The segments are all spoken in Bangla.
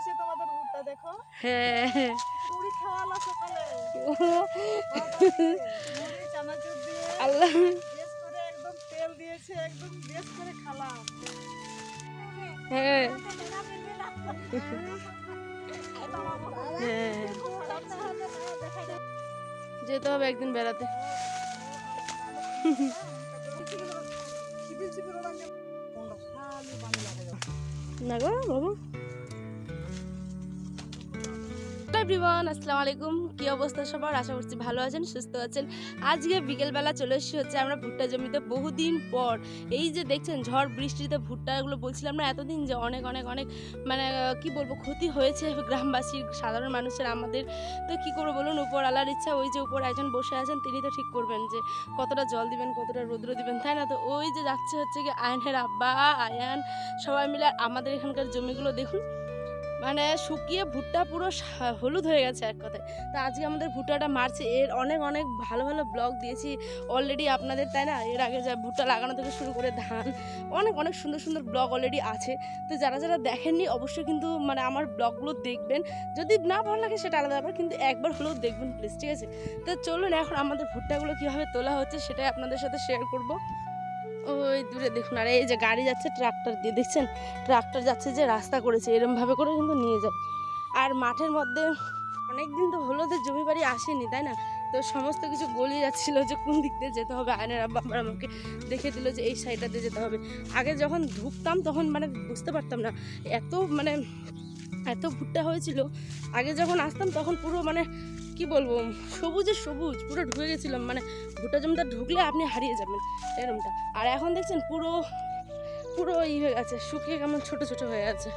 দিয়েছে তোমাদের ভুট্টা দেখো। হ্যাঁ মুড়ি খাওয়ালো সকালে। মুড়ি চানাচুর দিয়ে আল্লাহ বেশ করে একদম তেল দিয়েছে, একদম বেশ করে খালাম। হ্যাঁ হ্যাঁ, যেতে হবে একদিন বেড়াতে। না গো বাবু। এভরিওয়ান, আসসালামু আলাইকুম। কি অবস্থা সবার? আশা করছি ভালো আছেন, সুস্থ আছেন। আজকে বিকেলবেলা চলে এসেছি হচ্ছে আমরা ভুট্টা জমিতে বহুদিন পর। এই যে দেখছেন ঝড় বৃষ্টিতে ভুট্টাগুলো, বলছিলাম না এতদিন যে অনেক অনেক অনেক মানে কি বলবো ক্ষতি হয়েছে গ্রামবাসীর, সাধারণ মানুষের, আমাদের। তো কি করবো বলুন, উপর আল্লাহর ইচ্ছা। ওই যে উপর একজন বসে আছেন, তিনি তো ঠিক করবেন যে কতটা জল দিবেন, কতটা রৌদ্র দিবেন, তাই না? তো ওই যে যাচ্ছে হচ্ছে কি আয়নের আব্বা, আয়ান, সবাই মিলে। আমাদের এখানকার জমিগুলো দেখুন, মানে শুকিয়ে ভুট্টা পুরো হলুদ হয়ে গেছে এক কথায়। তো আজকে আমাদের ভুট্টাটা মারছে। এর অনেক অনেক ভালো ভালো ব্লগ দিয়েছি অলরেডি আপনাদের, তাই না? এর আগে যা ভুট্টা লাগানো থেকে শুরু করে ধান, অনেক অনেক সুন্দর সুন্দর ব্লগ অলরেডি আছে। তো যারা যারা দেখেননি অবশ্যই কিন্তু মানে আমার ব্লগগুলো দেখবেন। যদি না ভালো লাগে সেটা আলাদা ব্যাপার, কিন্তু একবার হলেও দেখবেন প্লিজ, ঠিক আছে? তো চলুন এখন আমাদের ভুট্টাগুলো কীভাবে তোলা হচ্ছে সেটাই আপনাদের সাথে শেয়ার করবো। ওই দূরে দেখুন, আর এই যে গাড়ি যাচ্ছে ট্রাক্টর দিয়ে, দেখছেন? ট্রাক্টর যাচ্ছে, যে রাস্তা করেছে এরমভাবে করে কিন্তু নিয়ে যায়। আর মাঠের মধ্যে অনেক দিন তো হলো যে জমি বাড়ি আসেনি, তাই না? তো সমস্ত কিছু গলিয়ে যাচ্ছিলো যে কোন দিক দিয়ে যেতে হবে। আয়নের আব্বা আবার আমাকে দেখে দিল যে এই সাইডটাতে যেতে হবে। আগে যখন ঢুকতাম তখন মানে বুঝতে পারতাম না এত মানে এত ভুট্টা হয়েছিল। আগে যখন আসতাম তখন পুরো মানে কি বলবো, সবুজে সবুজ পুরো ঢুকে গেছিলাম। মানে ভুট্টা জমিটা ঢুকলে আপনি হারিয়ে যাবেন এরমটা। আর এখন দেখছেন পুরো পুরো ই হয়ে গেছে, শুকিয়ে কেমন ছোট ছোট হয়ে আছে,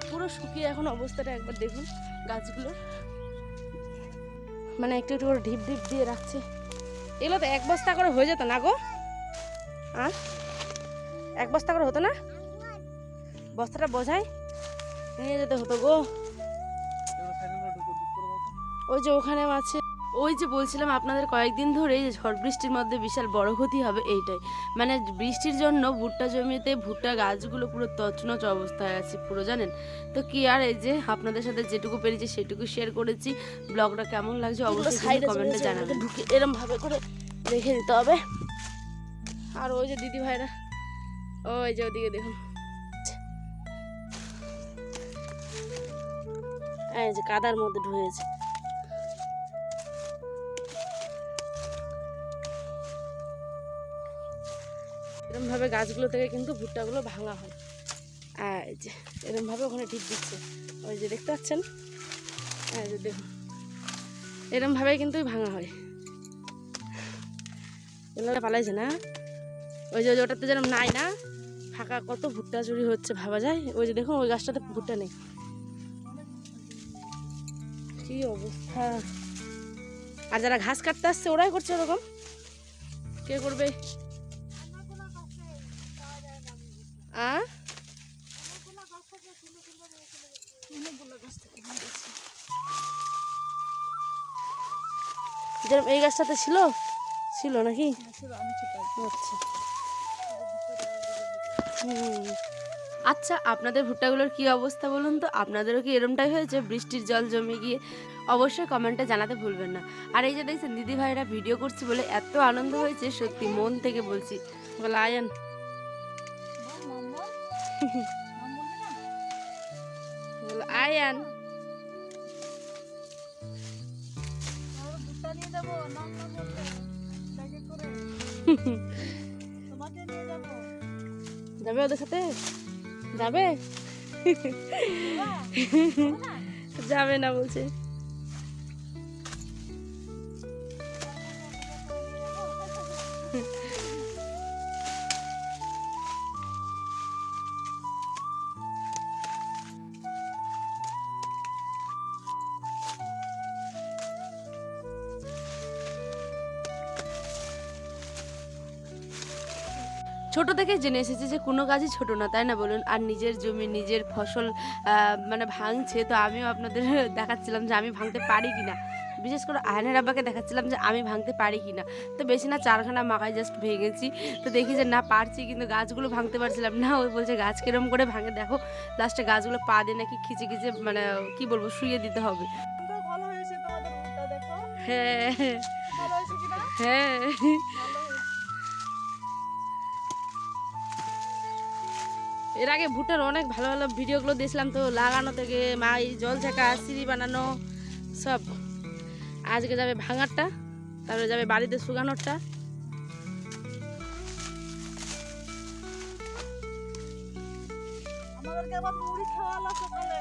পুরো শুকিয়ে এখন অবস্থাটা একবার দেখুন গাছগুলো। মানে একটু একটু করে ঢিপ ঢিপ দিয়ে রাখছে। এগুলো তো 1 বস্তা করে হয়ে যেত না গো? আর 1 বস্তা করে হতো না? বস্তাটা বোঝাই নিয়ে যেতে হতো গো। ওই যে ওখানে আছে, ওই যে বলছিলাম আপনাদের কয়েকদিন ধরে এই ঝড় বৃষ্টির মধ্যে বিশাল বড় ক্ষতি হবে এইটাই। মানে বৃষ্টির জন্য ভুট্টা জমিতে ভুট্টা গাছগুলো পুরো তছনছ অবস্থায় আছে পুরো, জানেন তো? কি আর এই যে আপনাদের সাথে যেটুকু পেরেছি সেটুকু শেয়ার করেছি। ব্লগটা কেমন লাগছে অবশ্যই কমেন্টে জানাবেন। ঢুকে এরম ভাবে করে রেখে দিতে হবে। আর ওই যে দিদি ভাইরা ওই যে ওদিকে দেখুন, এই যে কাদার মধ্যে ঢুকেছে। এরমভাবে গাছগুলো থেকে কিন্তু ভুট্টাগুলো ভাঙা হয়। এই যে এরমভাবে ওখানে ঢিপ দিচ্ছে, ওই যে দেখতে পাচ্ছেন, এই যে দেখুন এরমভাবেই কিন্তু ভাঙা হয়। এগুলো পালাইছে না? ওই যে ওটাতে যেরকম নাই না ফাঁকা, কত ভুট্টা চুরি হচ্ছে ভাবা যায়। ওই যে দেখুন ওই গাছটাতে ভুট্টা নেই, কি অবস্থা। আর যারা ঘাস কাটতে আসছে ওরাই করছে ওরকম, কে করবে? যেরকম এই গাছটাতে ছিল ছিল নাকি? আচ্ছা আচ্ছা, আপনাদের ভুট্টাগুলোর কি অবস্থা বলুন তো? আপনাদেরও কি এরমটাই হয়েছে বৃষ্টির জল জমে গিয়ে? অবশ্যই কমেন্টে জানাতে ভুলবেন না। আর এই যে দেখছেন দিদি ভাইরা ভিডিও করছি বলে এত আনন্দ হয়েছে, সত্যি মন থেকে বলছি। বলে আয়ান আয়ান যাবে ওদের সাথে? যাবে? যাবে না বলছে। ছোট থেকে জেনে এসেছি যে কোনো কাজই ছোট না, তাই না বলুন? আর নিজের জমি নিজের ফসল মানে ভাঙছে, তো আমিও আপনাদের দেখাচ্ছিলাম যে আমি ভাঙতে পারি কিনা। বিশেষ করে আয়নের আব্বাকে দেখাচ্ছিলাম যে আমি ভাঙতে পারি কি না। তো বেশি না 4খানা মাকাই জাস্ট ভেঙেছি। তো দেখি যে না পারছি, কিন্তু গাছগুলো ভাঙতে পারছিলাম না। ওই বলছে গাছ কিরম করে ভাঙে দেখো, লাস্টে গাছগুলো পা দিয়ে নাকি খিচে খিচে মানে কি বলবো শুয়ে দিতে হবে। সুন্দর ভালো হয়েছে তোমাদের ভুট্টা, দেখো হ্যাঁ ভালো হয়েছে কিনা। হ্যাঁ। ভালো হয়েছে। এর আগে ভুট্টার অনেক ভালো ভালো ভিডিওগুলো দিয়েছিলাম, তো লাগানো থেকে মাই জল ঝাঁকা সিঁড়ি বানানো সব। আজকে যাবে ভাঙারটা, তারপরে যাবে বাড়িতে শুকানোরটা। আমাদেরকে আবার মুড়ি খাওয়ালো সকালে,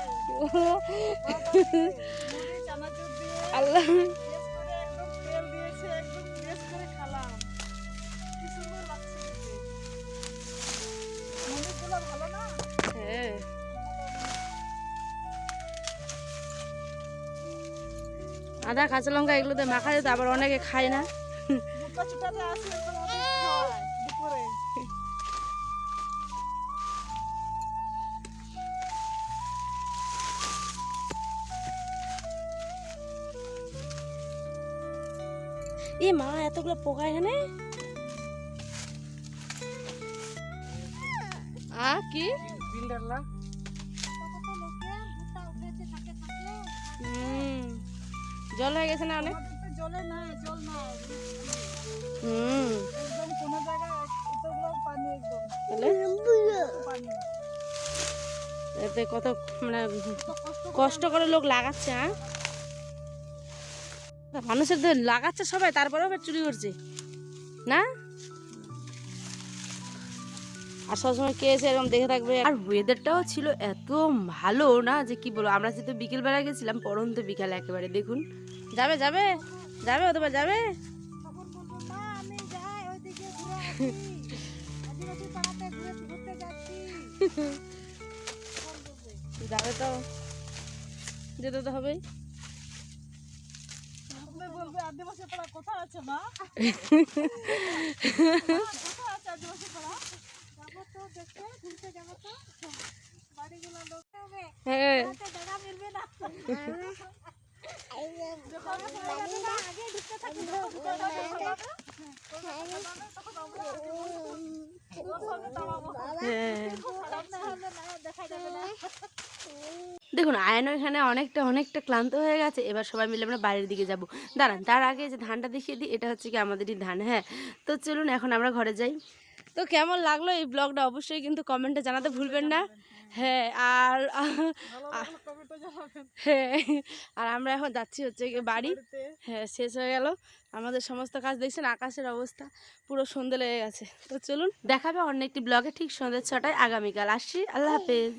মুড়ি চানাচুর দিয়ে আল্লাহ বেশ করে একদম তেল দিয়েছে, একদম বেশ করে খেলাম। কি সুন্দর লাগছে দেখতে। মুড়িগুলো ভালো না? হ্যাঁ। আদা কাঁচা লঙ্কা এগুলোতে মাখা যেত, আবার অনেকে খায় না। ভুট্টা চুটাতে আসলে তো ওদের খাওয়ায় দুপুরে। এ মা এতগুলো পোকা এখানে। কি জল হয়ে গেছে না অনেক। আমাদের তো জলে নাই, জল নাই। হুম একদম কোনো জায়গায় এতগুলো পানি, একদম তাহলে পানি। এতে কত মানে কত কষ্ট কষ্ট করে লোক লাগাচ্ছে। হ্যাঁ, মানুষের তো লাগাচ্ছে সবাই, তারপরেও আবার চুরি করছে না। আর সবসময় কে এসে এরকম দেখে থাকবে। আর ওয়েদারটাও ছিল এত ভালো না যে কি বলবো। আমরা যেহেতু বিকেলবেলা গেছিলাম, পরন্ত বিকাল একেবারে। দেখুন যাবে যাবে যাবে অথবা যাবে। তখন বলবো মা আমি যাই ওইদিকে ঘুরে আসি, আদিবাসী পাড়াতে ঘুরতে যাচ্ছি। যাবে তো, যেতে তো হবেই। তুমি বলবে আদিবাসী পাড়া কোথায় আছে মা? কোথায় আছে আদিবাসী পাড়া? যাবো তো দেখতে, ঘুরতে যাবো তো। বাড়িগুলো লোক হবে, হ্যাঁ জায়গা মিলবে না। যখন আগে ঢুকতে থাকি তখন আমরা ওর সঙ্গে দাঁড়াবো। হ্যাঁ। সামনে হলে না দেখা যাবে না। দেখুন আয়নও এখানে অনেকটা অনেকটা ক্লান্ত হয়ে গেছে। এবার সবাই মিলে আমরা বাড়ির দিকে যাব। দাঁড়ান, তার আগে যে ধানটা দেখিয়ে দিই, এটা হচ্ছে কি আমাদেরই ধান। হ্যাঁ, তো চলুন এখন আমরা ঘরে যাই। তো কেমন লাগলো এই ব্লগটা অবশ্যই কিন্তু কমেন্টে জানাতে ভুলবেন না। হ্যাঁ, আর হ্যাঁ, আর আমরা এখন যাচ্ছি হচ্ছে গিয়ে বাড়ি। হ্যাঁ, শেষ হয়ে গেল আমাদের সমস্ত কাজ। দেখছেন আকাশের অবস্থা পুরো সন্ধে লেগে গেছে। তো চলুন দেখাবে অন্য একটি ব্লগে ঠিক সন্ধ্যে 6টায় আগামীকাল। আসছি, আল্লাহ হাফেজ।